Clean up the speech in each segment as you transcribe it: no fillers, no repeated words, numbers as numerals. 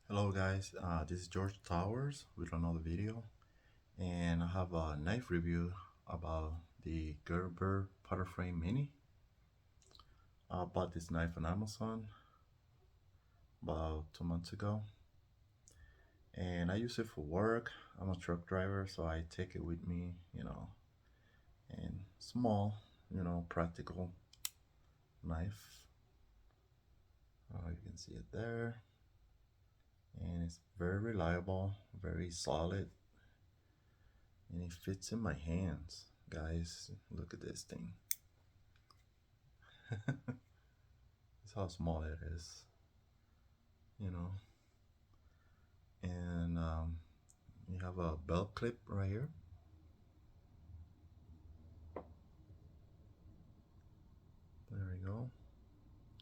Hello guys, this is George Towers with another video, and I have a knife review about the Gerber Paraframe Mini. I bought this knife on Amazon about 2 months ago, and I use it for work. I'm a truck driver, so I take it with me, and small, practical knife. You can see it there, and it's very reliable, very solid, and it fits in my hands. Guys, look at this thing. That's how small it is, and you have a belt clip right here. There we go.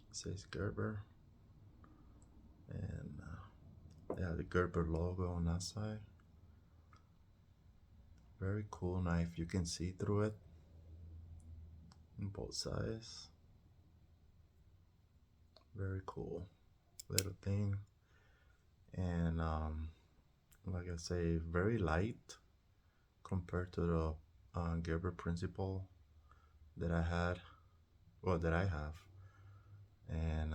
It says Gerber, and they have the Gerber logo on that side. Very cool knife. You can see through it on both sides. Very cool little thing, and like I say, very light compared to the Gerber principle that I had, or that I have, and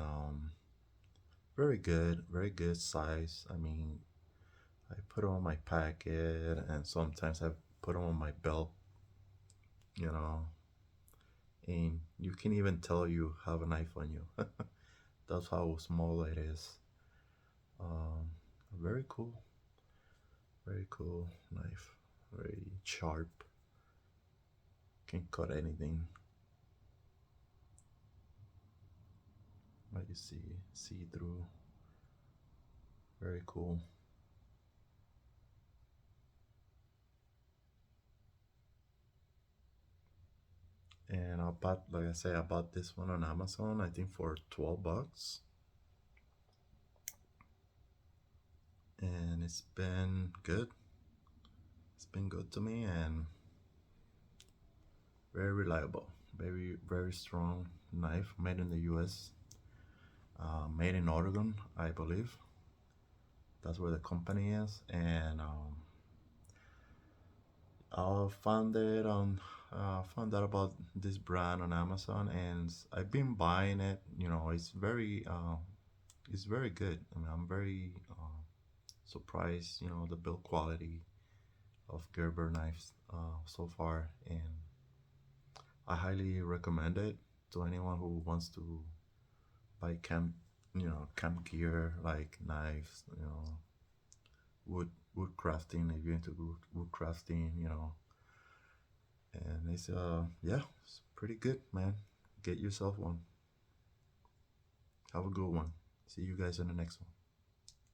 very good size. I mean, I put it on my packet, and sometimes I put it on my belt, and you can even tell you have a knife on you. That's how small it is. Very cool knife, very sharp, can cut anything. Like you see through. Very cool. And like I say, I bought this one on Amazon, I think for 12 bucks. And it's been good. It's been good to me, and very reliable. Very strong knife, made in the US. Made in Oregon, I believe. That's where the company is. And I found out about this brand on Amazon, and I've been buying it. It's very good. I mean, I'm very surprised, the build quality of Gerber knives so far, and I highly recommend it to anyone who wants to buy camp gear, like knives, wood crafting, if you're into wood crafting, and it's yeah, it's pretty good, man. Get yourself one. Have a good one. See you guys in the next one.